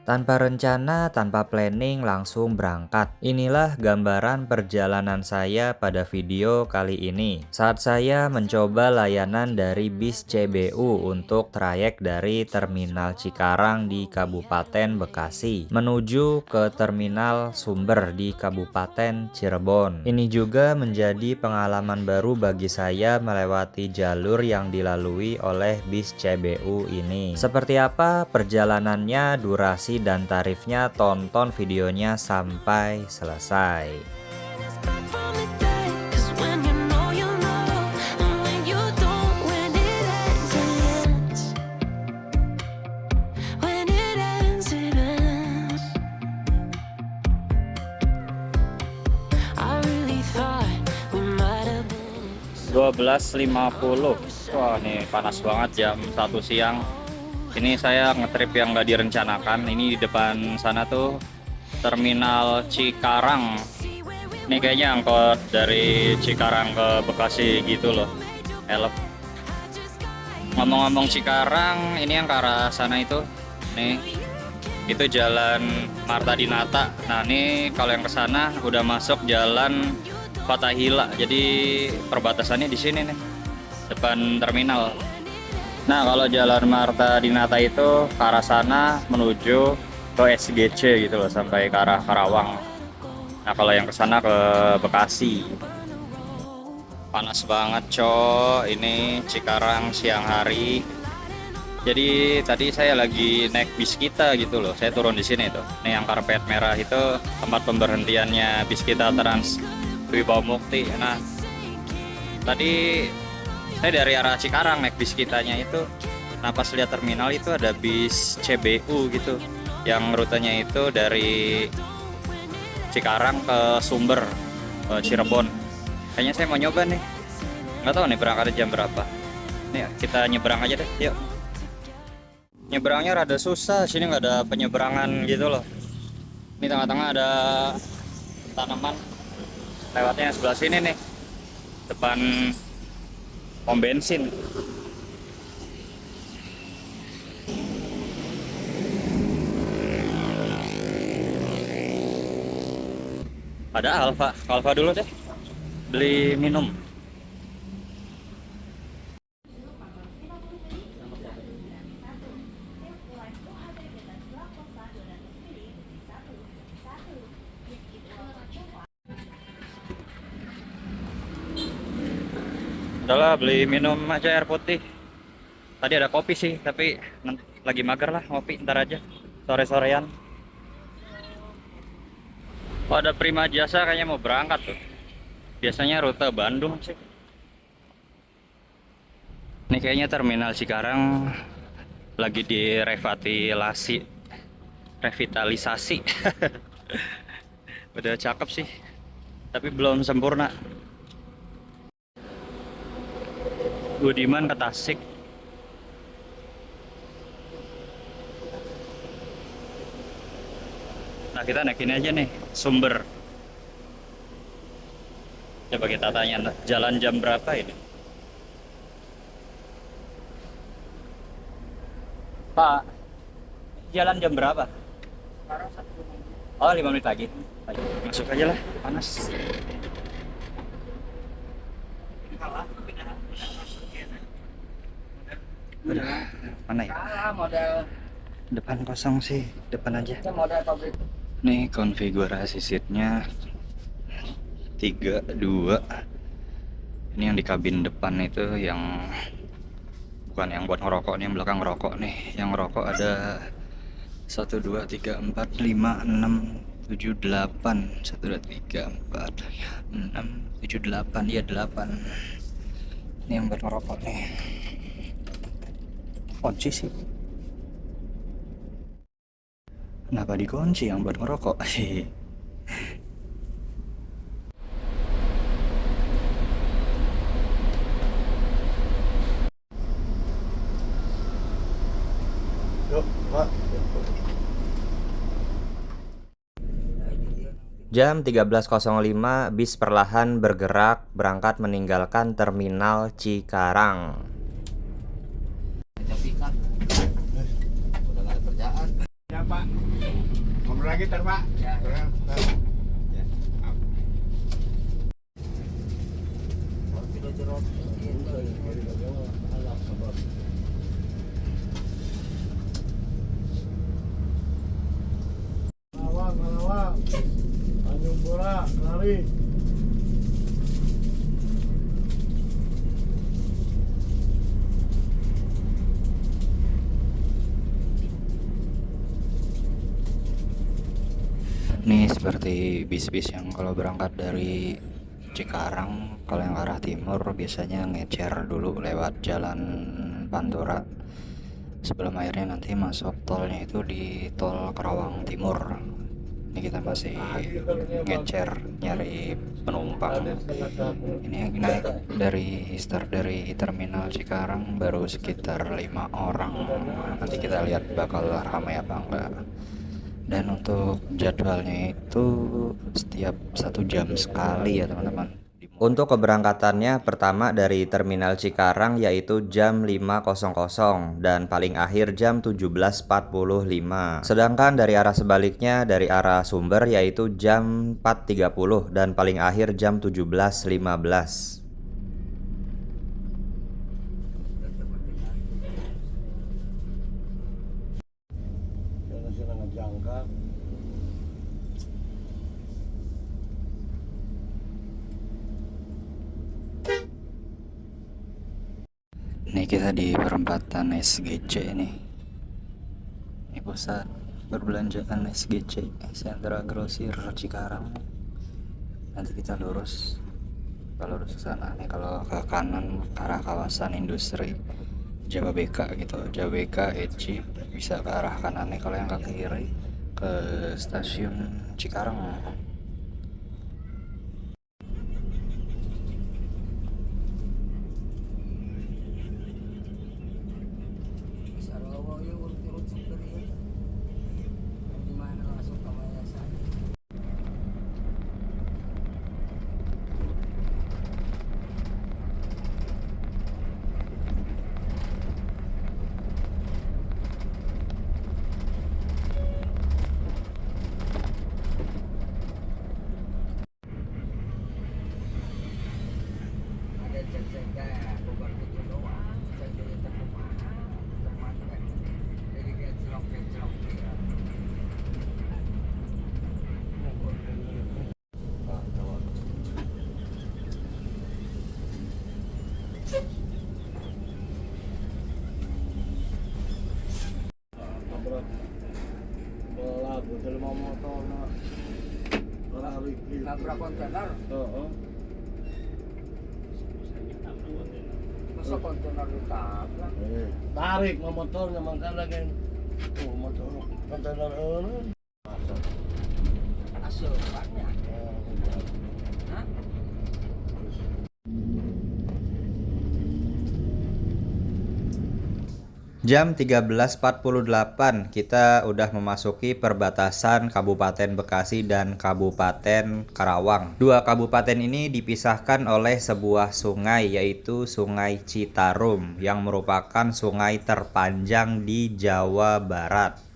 Tanpa rencana, tanpa planning, langsung berangkat. Inilah gambaran perjalanan saya pada video kali ini. Saat saya mencoba layanan dari bis CBU untuk trayek dari Terminal Cikarang di Kabupaten Bekasi menuju ke Terminal Sumber di Kabupaten Cirebon. Ini juga menjadi pengalaman baru bagi saya melewati jalur yang dilalui oleh bis CBU ini. Seperti apa perjalanannya, durasi dan tarifnya, tonton videonya sampai selesai. .12.50. Wah, nih panas banget jam 1 siang. Ini saya ngetrip yang nggak direncanakan. Ini di depan sana tuh Terminal Cikarang. Ini kayaknya angkot dari Cikarang ke Bekasi gitu loh. Elep. Ngomong-ngomong Cikarang, ini yang ke arah sana itu. Nih, itu jalan Marta Dinata. Nah, ini kalau yang ke sana udah masuk jalan Fathahila. Jadi perbatasannya di sini nih, depan terminal. Nah, kalau jalan Marta Dinata itu ke arah sana menuju ke SGC gitu loh, sampai ke arah Karawang. Nah, kalau yang ke sana ke Bekasi. Panas banget, cok. Ini Cikarang siang hari. Jadi tadi saya lagi naik bis kita gitu loh. Saya turun di sini tuh. Nih yang karpet merah itu tempat pemberhentiannya bis kita Trans Wibawa Mukti. Nah, tadi saya dari arah Cikarang naik bis kitanya itu. Nah, pas lihat terminal itu ada bis CBU gitu, yang rutenya itu dari Cikarang ke Sumber, Cirebon. Kayaknya saya mau nyoba nih. Nggak tahu nih berangkat jam berapa. Nih kita nyebrang aja deh, yuk. Nyebrangnya rada susah, sini nggak ada penyeberangan gitu loh. Ini tengah-tengah ada tanaman. Lewatnya sebelah sini nih, depan pom bensin. Ada Alfa dulu deh, beli minum. Udahlah, beli minum aja air putih. Tadi ada kopi sih, tapi lagi mager lah ngopi, ntar aja sore-sorean. Oh, ada Prima Jasa kayaknya mau berangkat tuh. Biasanya rute Bandung sih. Ini kayaknya terminal Cikarang lagi revitalisasi. Udah cakep sih, tapi belum sempurna. Budiman ke Tasik. Nah, kita naik ini aja nih, Sumber. Coba kita tanya, jalan jam berapa ini? Pak, jalan jam berapa? Oh, 5 menit lagi. Ayo, masuk aja lah, panas. Udah, mana ya? Model Depan kosong sih, depan aja. model pabrik. Nih konfigurasi seatnya 3-2. Ini yang di kabin depan itu yang bukan yang buat ngerokok, nih yang belakang ngerokok nih. Yang ngerokok ada 1 2 3 4 5 6 7 8. 1 2 3 4 6 7 8. Iya 8. Ini yang buat ngerokok nih. Kunci sih. Kenapa dikunci yang buat ngerokok? Yuk, Pak. Jam 13.05 bis perlahan bergerak berangkat meninggalkan Terminal Cikarang. Tapi kan udah nggak ada kerjaan. Ya Pak. lagi ntar Pak. Ya. Ntar. Ya. Malawang, Tanjung Pura, lari. Ini seperti bis-bis yang kalau berangkat dari Cikarang, kalau yang arah timur biasanya ngecer dulu lewat jalan Pantura sebelum akhirnya nanti masuk tolnya itu di tol Karawang Timur. Ini kita masih ngecer nyari penumpang. Ini naik dari start dari terminal Cikarang baru sekitar 5 orang. Nanti kita lihat bakal ramai apa enggak. Dan untuk jadwalnya itu setiap 1 jam sekali ya teman-teman. Untuk keberangkatannya pertama dari terminal Cikarang yaitu jam 5.00 dan paling akhir jam 17.45. Sedangkan dari arah sebaliknya dari arah Sumber yaitu jam 4.30 dan paling akhir jam 17.15. Jangan sih ngejangka. Ini kita di perempatan SGC ini. Ini pusat perbelanjaan SGC, Sentra Grosir Cikarang. Nanti kita lurus. Kalau lurus ke sana nih, kalau ke kanan ke arah kawasan industri Jababeka gitu. Jababeka Eci bisa ke arah kanan nih, kalau yang ke kiri ke stasiun Cikarang. Sarawak yuk urut-urut super ya. Di mana langsung ke Mayasan. Ada jaga bukan itu doang, jaga terkemana, termakan. Jadi dia celok dia. Nabrak. Balap, hotel mau motor na. Orang Riki. Nabrak kontainer, Oo. masa kontainer ditabrak? Tarik mau motor nyaman kan lagi. Oh, motor kontainer ini. Asupannya. Hah? Jam 13.48 kita udah memasuki perbatasan Kabupaten Bekasi dan Kabupaten Karawang. Dua kabupaten ini dipisahkan oleh sebuah sungai yaitu Sungai Citarum yang merupakan sungai terpanjang di Jawa Barat.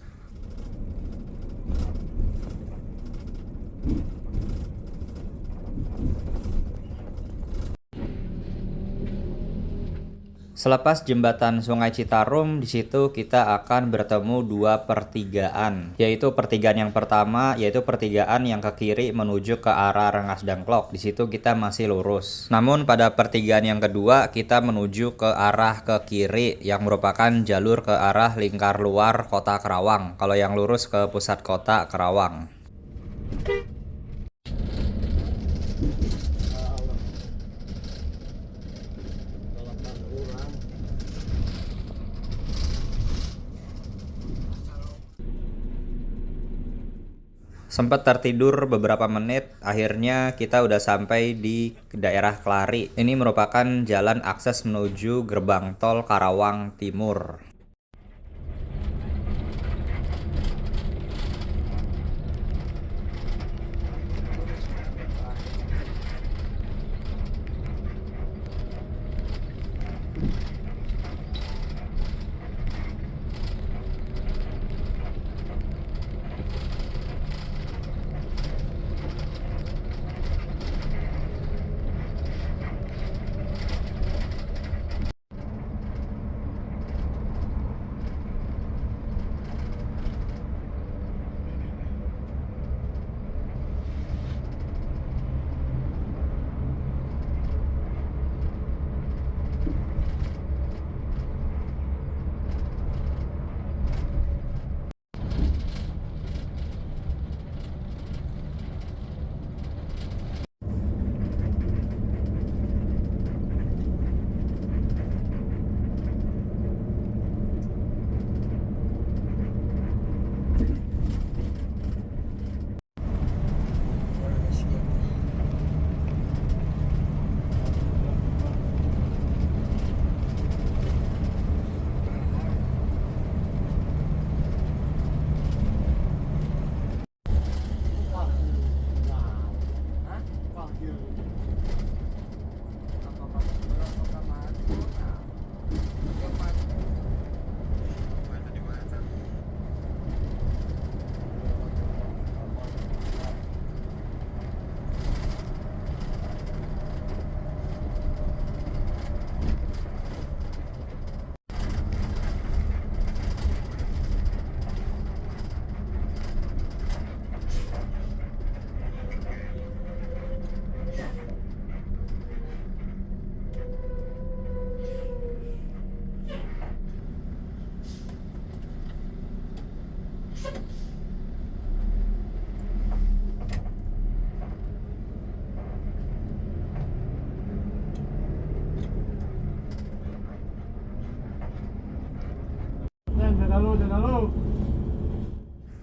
Selepas jembatan Sungai Citarum, di situ kita akan bertemu dua pertigaan, yaitu pertigaan yang pertama, yaitu pertigaan yang ke kiri menuju ke arah Rengas Dengklok. Di situ kita masih lurus. Namun pada pertigaan yang kedua, kita menuju ke arah ke kiri, yang merupakan jalur ke arah lingkar luar kota Karawang. Kalau yang lurus ke pusat kota Karawang. Sempat tertidur beberapa menit, akhirnya kita udah sampai di daerah Kelari. Ini merupakan jalan akses menuju gerbang tol Karawang Timur.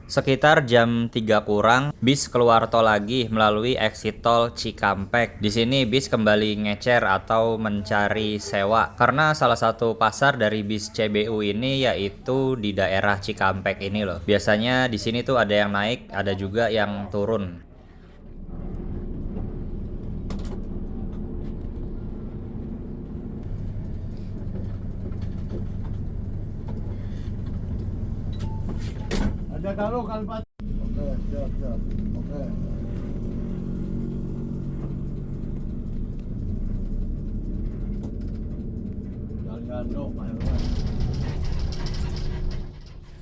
Sekitar jam 3 kurang, bis keluar tol lagi melalui exit tol Cikampek. Di sini bis kembali ngecer atau mencari sewa karena salah satu pasar dari bis CBU ini yaitu di daerah Cikampek ini loh. Biasanya di sini tuh ada yang naik, ada juga yang turun. Ada kalau Pak. Oke, siap, siap. Oke. Jalan Pak Herman.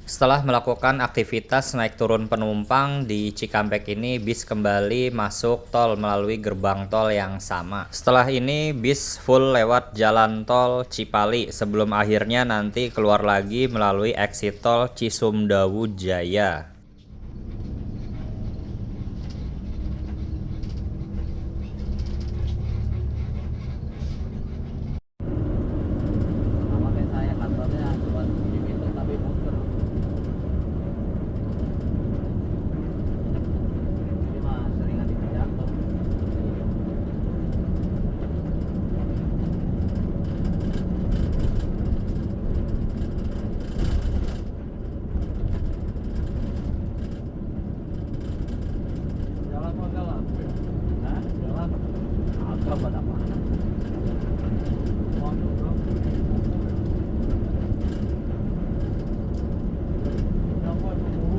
Setelah melakukan aktivitas naik turun penumpang di Cikampek ini, bis kembali masuk tol melalui gerbang tol yang sama. Setelah ini bis full lewat jalan tol Cipali sebelum akhirnya nanti keluar lagi melalui exit tol Cisumdawu Jaya. Sama kayak saya kantornya cuma di pintu tapi muter. Jadi mah seringan jatuh. Jalan mau jalan. Hah? Jalan. Agak pada mana? Mondok, Bro.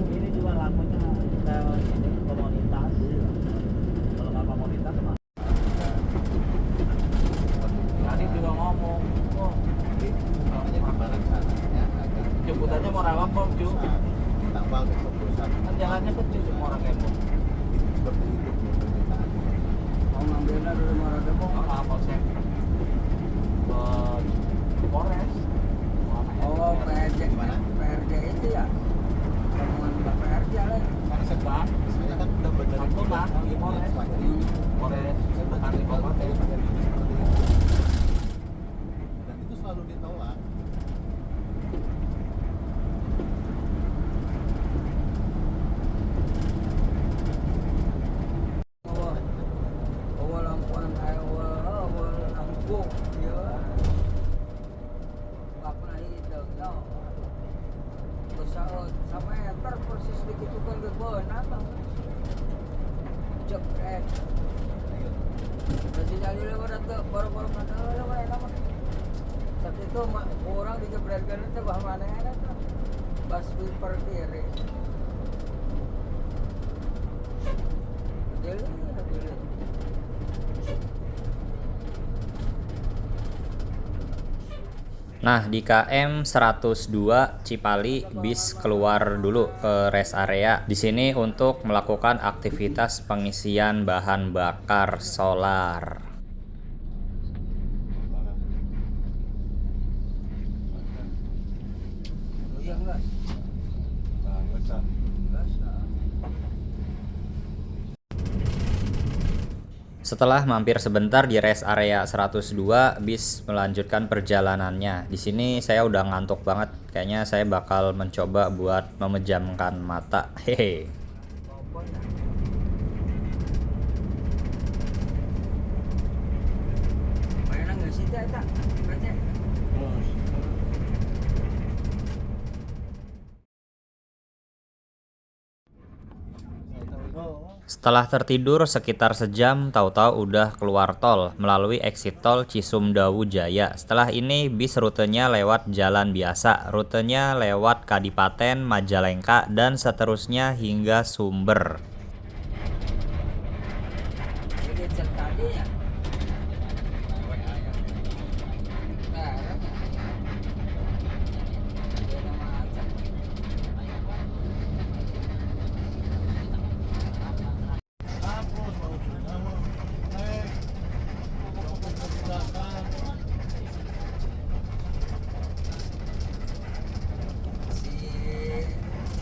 Ini juga lakunya kita ini komunitas. Kalau nggak komunitas mah. Tadi juga ngomong, oh, jemputannya mau rawak kok, Ju. Tambah keputusan. Kan jalannya kecil cuma orang kemo. Seperti itu permintaan. Mau ngambilnya dari mana demo? Oh, Polsek. Polres. Oh, PRJ mana? PRJ itu ya? Rombongan Pak PRJ lah. Kan sebar. Saya kan udah benar. Aku mah di Polres. Polres bukan di kabupaten. Dan itu selalu ditolak. Awal lampuan awal lampu ya. Nggak pernah hidup no. Pesawat sama meter persis begitu kan ke benar. Jepret. Masih jadi lewat tuh baru-baru mana lewat nama. Saat itu orang dijebretkan itu bah mana ada tuh. Bas wiper kiri. Dili. Nah, di KM 102 Cipali bis keluar dulu ke rest area. Di sini untuk melakukan aktivitas pengisian bahan bakar solar. Iya enggak? Nah, ngecat. Gas nah. Setelah mampir sebentar di rest area 102, bis melanjutkan perjalanannya. Di sini saya udah ngantuk banget. Kayaknya saya bakal mencoba buat memejamkan mata. Hehe. Mainan nggak sih tak? Baca. Terus. Setelah tertidur sekitar sejam, tahu-tahu udah keluar tol melalui exit tol Cisumdawu Jaya. Setelah ini bis rutenya lewat jalan biasa, rutenya lewat Kadipaten, Majalengka, dan seterusnya hingga Sumber. Jadi cek tadi ya. Si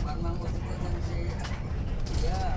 Bang Mang itu kan si ya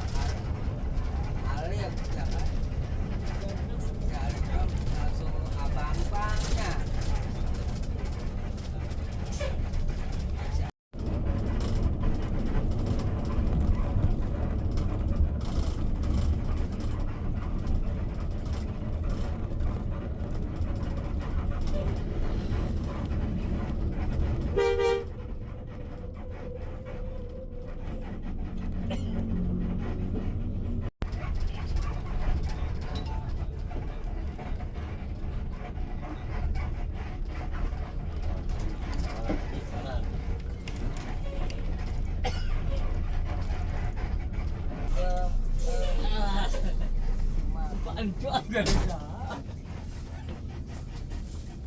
Ancuan gak bisa.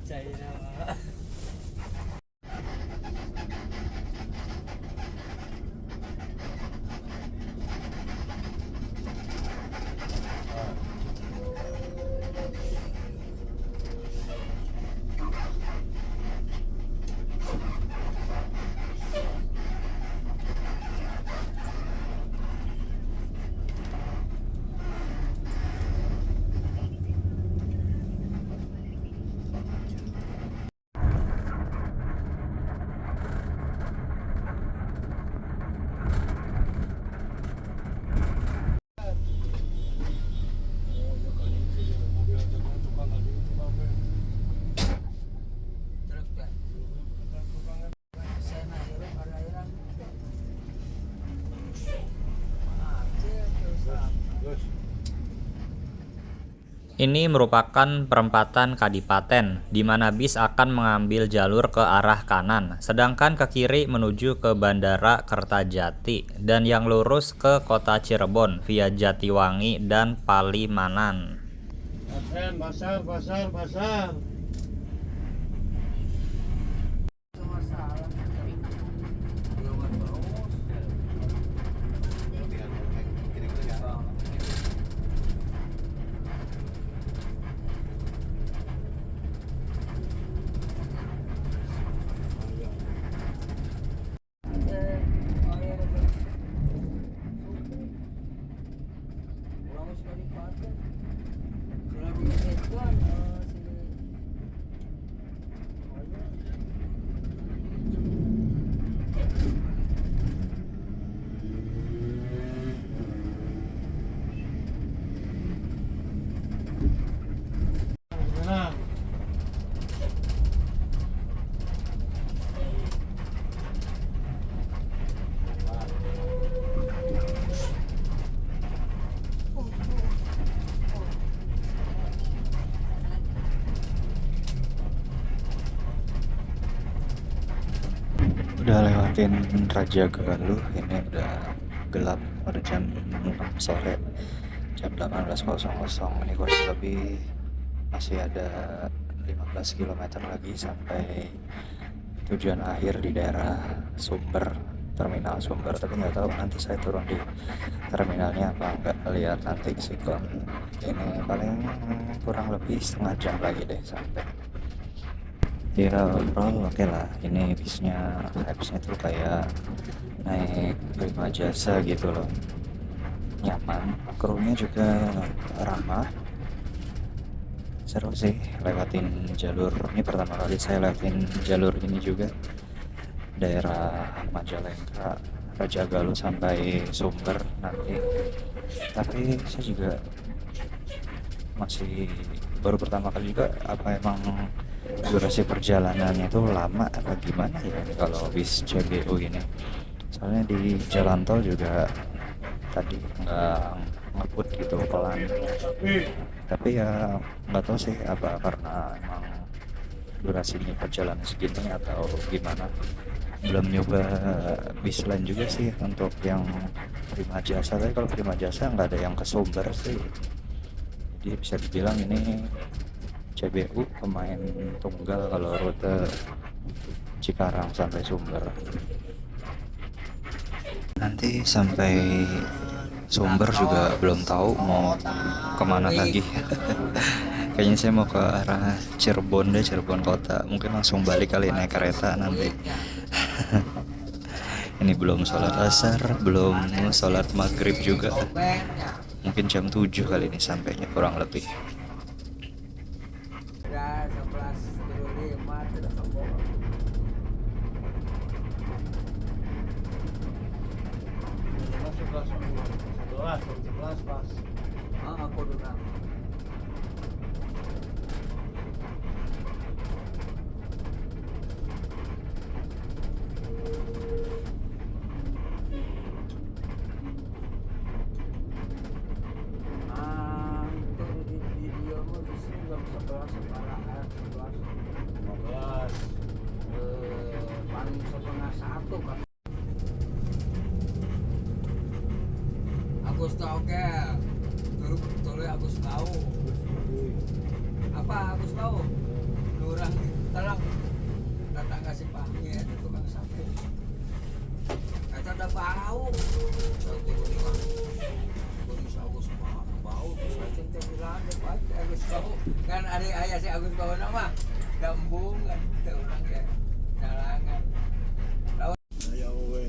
China. Ini merupakan perempatan Kadipaten, di mana bis akan mengambil jalur ke arah kanan, sedangkan ke kiri menuju ke Bandara Kertajati, dan yang lurus ke Kota Cirebon via Jatiwangi dan Palimanan. Pasar, pasar, pasar. Nah, Udah lewatin Raja Galuh, ini udah gelap, udah jam 6 sore, jam 18.00. Ini kurang lebih masih ada 15 km lagi sampai tujuan akhir di daerah Sumber, terminal Sumber. Tapi nggak tahu nanti saya turun di terminalnya apa enggak, lihat nanti sih. Ini paling kurang lebih setengah jam lagi deh sampai. Ya overall oke lah, ini bisnya vibesnya tuh kayak naik Prima Jasa gitu loh, nyaman, krunya juga ramah, seru sih. Lewatin jalur ini pertama kali saya lewatin jalur ini juga, daerah Majalengka, Raja Galuh sampai Sumber nanti. Tapi saya juga masih baru pertama kali juga, apa emang durasi perjalanannya itu lama apa gimana ya kalau bis CBU ini. Soalnya di jalan tol juga tadi nggak ngebut gitu, pelan. Tapi ya nggak tahu sih apa karena emang durasinya perjalanan segini atau gimana. Belum nyoba bis lain juga sih untuk yang Prima Jasa. Tapi kalau Prima Jasa nggak ada yang ke Sumber sih, jadi bisa dibilang ini CBU pemain tunggal kalau rute Cikarang sampai Sumber. Nanti sampai Sumber juga belum tahu mau kemana lagi. Kayaknya saya mau ke arah Cirebon deh, Cirebon kota. Mungkin langsung balik kali naik kereta nanti. Ini belum sholat asar, belum sholat maghrib juga. Mungkin jam 7 kali ini sampainya kurang lebih. Udah 11.05 tidak kebor. sebelas, 11 pas. Aku dulu. Itu di videomu di sini jam 11 sekarang 11. 15. Paling setengah 1 kan. Agus tau ke, Oleh Agus Lau. Apa Agus Lau? Lurang Telang. Tetangga si Pahmi itu tukang sapu. Kata ada bau. Saya bilang, Agus Agus bau. Saya cinta bilang dia Agus Lau. Kan ada ayah si Agus Lau nama. Gambung kan kita orang ya. Jalangan. Ayaw gue.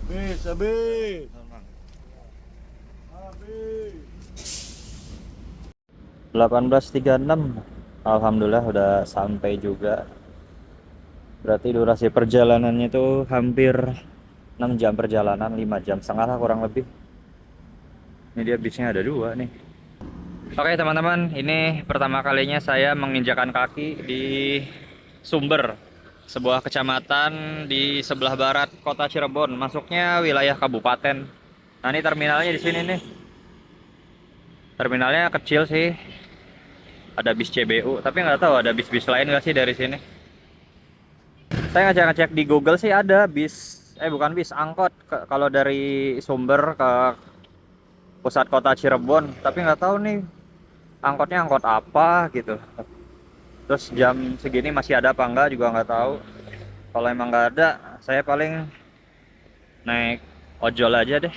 Bis, abis. Abis. 18.36. Alhamdulillah udah sampai juga. Berarti durasi perjalanannya itu hampir 6 jam perjalanan, 5 jam setengah lah kurang lebih. Ini dia bisnya ada 2 nih. Oke teman-teman, ini pertama kalinya saya menginjakan kaki di Sumber, sebuah kecamatan di sebelah barat kota Cirebon, masuknya wilayah kabupaten. Nah ini terminalnya di sini nih. Terminalnya kecil sih. Ada bis CBU, tapi nggak tahu ada bis-bis lain nggak sih dari sini. Saya ngecek-ngecek di Google sih ada bis, bukan bis, angkot kalau dari Sumber ke pusat kota Cirebon, tapi nggak tahu nih angkotnya angkot apa gitu. Terus jam segini masih ada apa enggak juga nggak tahu. Kalau emang nggak ada, saya paling naik ojol aja deh.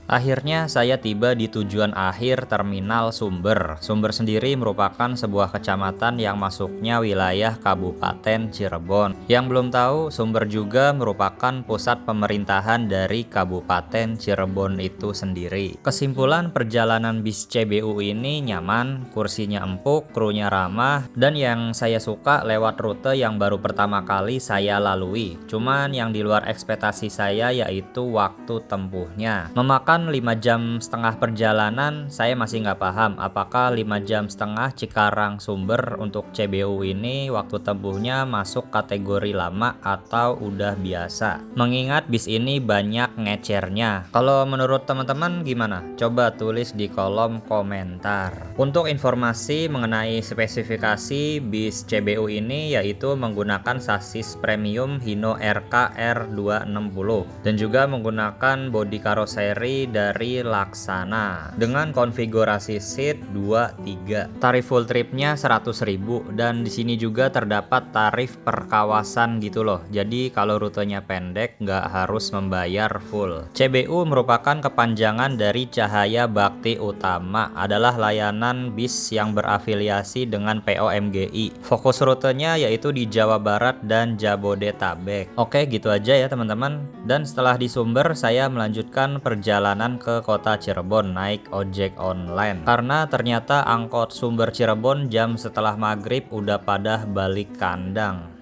Akhirnya saya tiba di tujuan akhir terminal Sumber. Sumber sendiri merupakan sebuah kecamatan yang masuknya wilayah Kabupaten Cirebon. Yang belum tahu, Sumber juga merupakan pusat pemerintahan dari Kabupaten Cirebon itu sendiri. Kesimpulan, perjalanan bis CBU ini nyaman, kursinya empuk, krunya ramah, dan yang saya suka lewat rute yang baru pertama kali saya lalui. Cuman yang di luar ekspektasi saya yaitu waktu tempuhnya. Memakan 5 jam setengah perjalanan. Saya masih nggak paham apakah 5 jam setengah Cikarang Sumber untuk CBU ini waktu tempuhnya masuk kategori lama atau udah biasa, mengingat bis ini banyak ngecernya. Kalau menurut teman-teman gimana? Coba tulis di kolom komentar. Untuk informasi mengenai spesifikasi bis CBU ini, yaitu menggunakan sasis premium Hino RK R260 dan juga menggunakan bodi karoseri dari Laksana dengan konfigurasi seat 2-3. Tarif full tripnya 100.000 dan di sini juga terdapat tarif per kawasan gitu loh. Jadi kalau rutenya pendek nggak harus membayar full. CBU merupakan kepanjangan dari Cahaya Bakti Utama, adalah layanan bis yang berafiliasi dengan POMGI. Fokus rutenya yaitu di Jawa Barat dan Jabodetabek. Oke, gitu aja ya teman-teman. Dan setelah di Sumber, saya melanjutkan perjalanan ke kota Cirebon naik ojek online, karena ternyata angkot Sumber Cirebon jam setelah maghrib udah pada balik kandang.